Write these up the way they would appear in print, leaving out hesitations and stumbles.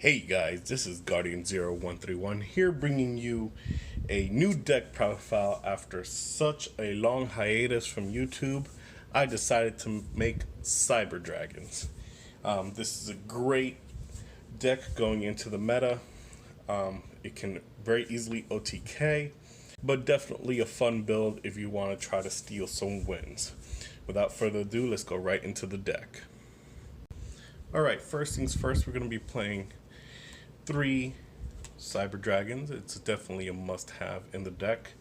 Hey guys, this is Guardian0131 here bringing you a new deck profile after such a long hiatus from YouTube. I decided to make Cyber Dragons. This is a great deck going into the meta. It can very easily OTK, but definitely a fun build if you want to try to steal some wins. Without further ado, let's go right into the deck. Alright, first things first, we're going to be playing 3 Cyber Dragons. It's definitely a must-have in the deck.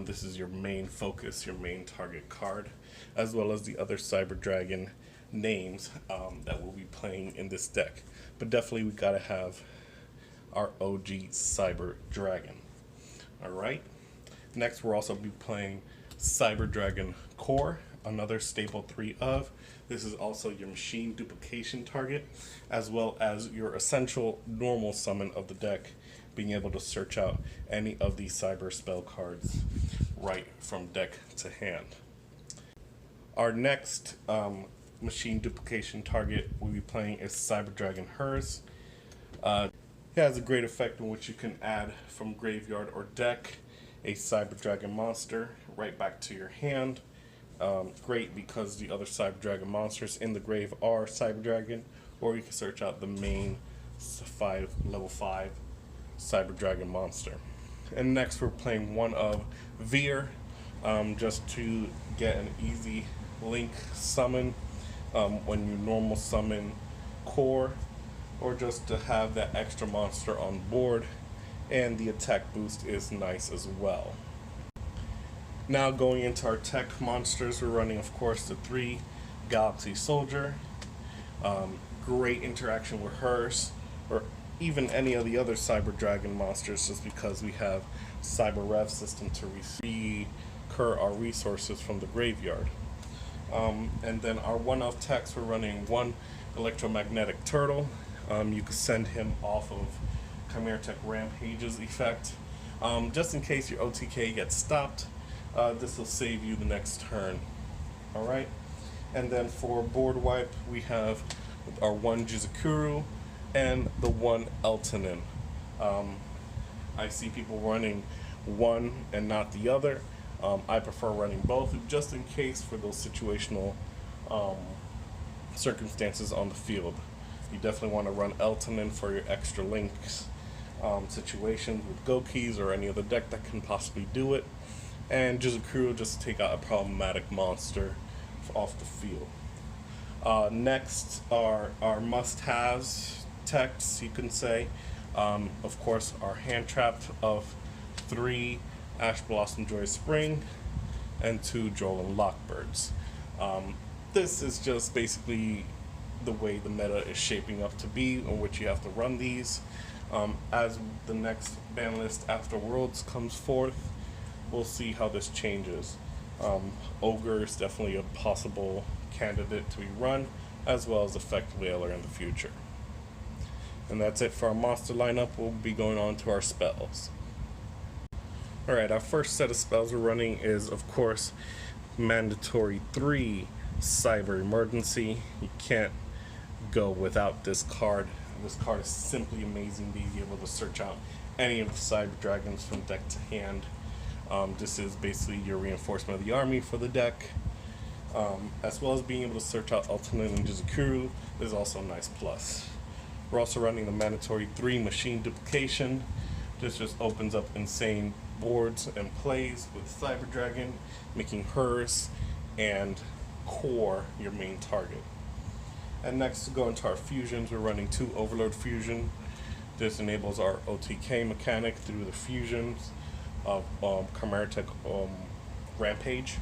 This is your main focus, your main target card, as well as the other Cyber Dragon names that we'll be playing in this deck. But definitely we gotta have our OG Cyber Dragon. Alright, next we'll also be playing Cyber Dragon Core, another staple 3 of. This is also your machine duplication target, as well as your essential normal summon of the deck, being able to search out any of the cyber spell cards right from deck to hand. Our next machine duplication target we'll be playing is Cyber Dragon Hers. It has a great effect in which you can add from graveyard or deck a Cyber Dragon monster right back to your hand. Great because the other Cyber Dragon monsters in the grave are Cyber Dragon, or you can search out the main level 5 Cyber Dragon monster. And next we're playing one of Veer, just to get an easy link summon when you normal summon Core, or just to have that extra monster on board, and the attack boost is nice as well. Now going into our tech monsters, we're running of course the 3 Galaxy Soldier. Great interaction with hers, or even any of the other Cyber Dragon monsters, just because we have Cyber Rev system to recur our resources from the graveyard. And then our one-off techs, we're running 1 Electromagnetic Turtle. You can send him off of Chimera Tech Rampage's effect. Just in case your OTK gets stopped, this will save you the next turn. Alright, and then for board wipe we have our 1 Jizukuru and the 1 Eltonin. I see people running one and not the other. I prefer running both just in case for those situational circumstances on the field. You definitely want to run Eltonin for your extra links situations with Go Keys or any other deck that can possibly do it. And Jizukuru just to take out a problematic monster off the field. Next are our must-haves techs, you can say. Of course, our hand trap of 3 Ash Blossom Joy Spring and 2 Drolan Lockbirds. This is just basically the way the meta is shaping up to be, in which you have to run these. As the next ban list after Worlds comes forth, we'll see how this changes. Ogre is definitely a possible candidate to be run, as well as Effect Veiler in the future. And that's it for our monster lineup. We'll be going on to our spells. Alright, our first set of spells we're running is, of course, mandatory 3 Cyber Emergency. You can't go without this card. This card is simply amazing, being able to search out any of the Cyber Dragons from deck to hand. This is basically your reinforcement of the army for the deck, as well as being able to search out Eltonin and Jizukuru is also a nice plus. We're also running the mandatory 3 machine duplication. This just opens up insane boards and plays with Cyber Dragon, making hers and Core your main target. And next, to go into our fusions, we're running 2 Overload Fusion. This enables our OTK mechanic through the fusions of Chimera Tech Rampage.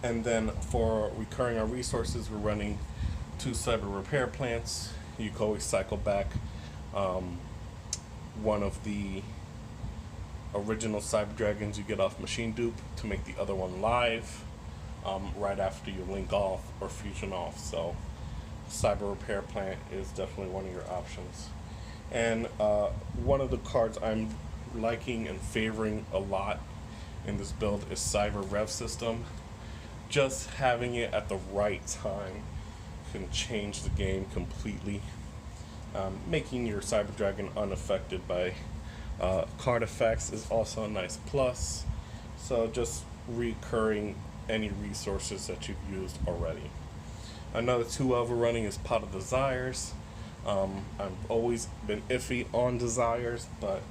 And then for recurring our resources, we're running 2 Cyber Repair Plants. You can always cycle back one of the original Cyber Dragons you get off Machine Dupe to make the other one live right after you link off or fusion off. So Cyber Repair Plant is definitely one of your options. And one of the cards I'm liking and favoring a lot in this build is Cyber Rev System. Just having it at the right time can change the game completely. Making your Cyber Dragon unaffected by card effects is also a nice plus. So just recurring any resources that you've used already. Another 2 we're running is Pot of Desires. I've always been iffy on Desires, but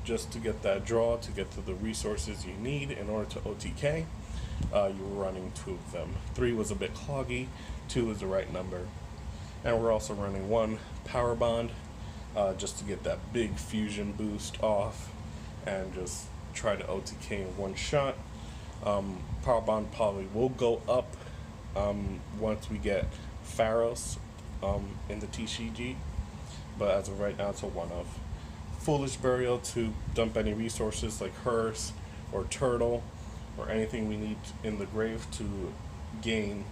just to get that draw, to get to the resources you need in order to OTK, you were running 2 of them. 3 was a bit cloggy, 2 is the right number. And we're also running 1 Power Bond, just to get that big fusion boost off and just try to OTK in one shot. Power Bond probably will go up once we get Pharos in the TCG, but as of right now it's a one-off. Foolish Burial to dump any resources like Hearse or Turtle or anything we need in the grave to gain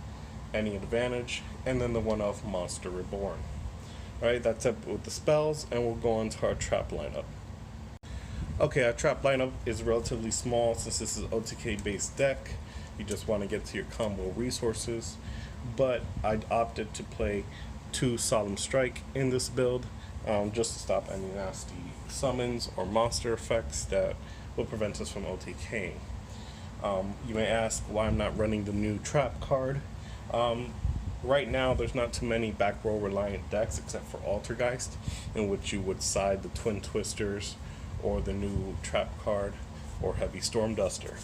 any advantage, and then the one-off Monster Reborn. Alright, that's it with the spells, and we'll go on to our trap lineup. Okay, our trap lineup is relatively small since this is OTK based deck. You just want to get to your combo resources, but I opted to play 2 Solemn Strike in this build, just to stop any nasty summons or monster effects that will prevent us from OTKing. You may ask why I'm not running the new trap card. Right now there's not too many back row reliant decks except for Altergeist, in which you would side the Twin Twisters or the new trap card or Heavy Storm Duster.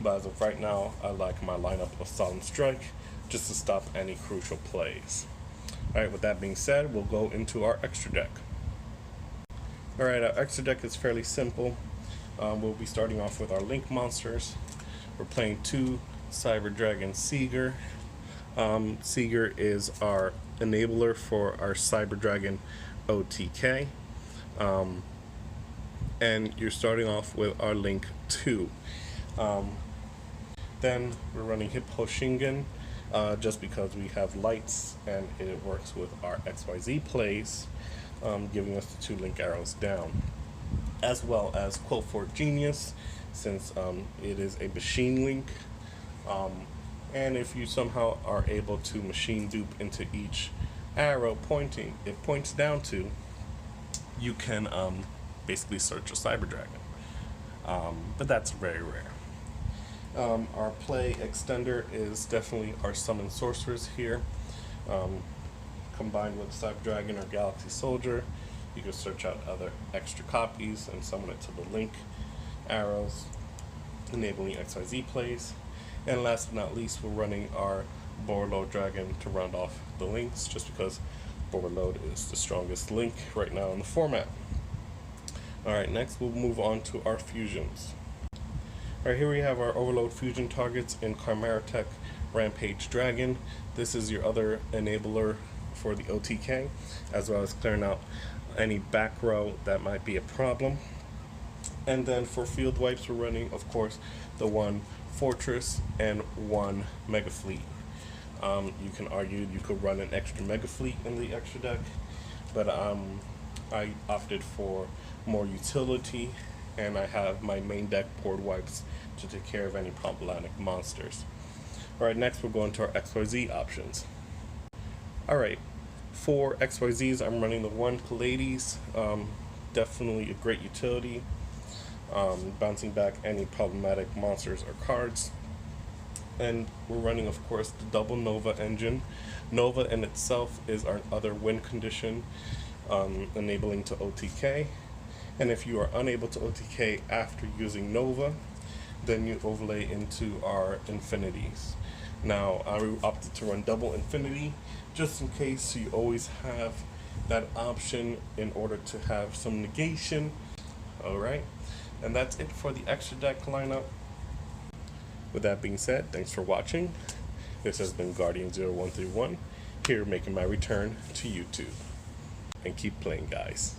But as of right now, I like my lineup of Solemn Strike just to stop any crucial plays. Alright, with that being said, we'll go into our extra deck. Alright, our extra deck is fairly simple. We'll be starting off with our Link monsters. We're playing 2 Cyber Dragon Seeger. Seeger is our enabler for our Cyber Dragon OTK. And you're starting off with our Link 2. Then we're running Hippo Shingen, just because we have lights and it works with our XYZ plays, giving us the 2 Link arrows down. As well as Quill Fort Genius, since it is a machine link. And if you somehow are able to machine dupe into each arrow it points down to, you can basically search a Cyber Dragon. But that's very rare. Our play extender is definitely our Summon Sorceress here. Combined with Cyber Dragon or Galaxy Soldier, you can search out other extra copies and summon it to the Link arrows, enabling XYZ plays. And last but not least, we're running our Borload Dragon to round off the links, just because Borload is the strongest link right now in the format. Alright, next we'll move on to our fusions. Alright, here we have our Overload fusion targets in Chimera Tech Rampage Dragon. This is your other enabler for the OTK, as well as clearing out any back row that might be a problem. And then for field wipes, we're running, of course, the 1 Fortress and 1 Mega Fleet. You can argue you could run an extra Mega Fleet in the extra deck, but I opted for more utility, and I have my main deck board wipes to take care of any problematic monsters. Alright, next we'll go into our XYZ options. Alright, for XYZs, I'm running the 1 Pallades, definitely a great utility, bouncing back any problematic monsters or cards. And we're running, of course, the double Nova engine. Nova in itself is our other win condition, enabling to OTK. And if you are unable to OTK after using Nova, then you overlay into our Infinities. Now, I opted to run double Infinity, just in case, so you always have that option in order to have some negation. Alright, and that's it for the extra deck lineup. With that being said, thanks for watching. This has been Guardian0131, here making my return to YouTube. And keep playing, guys.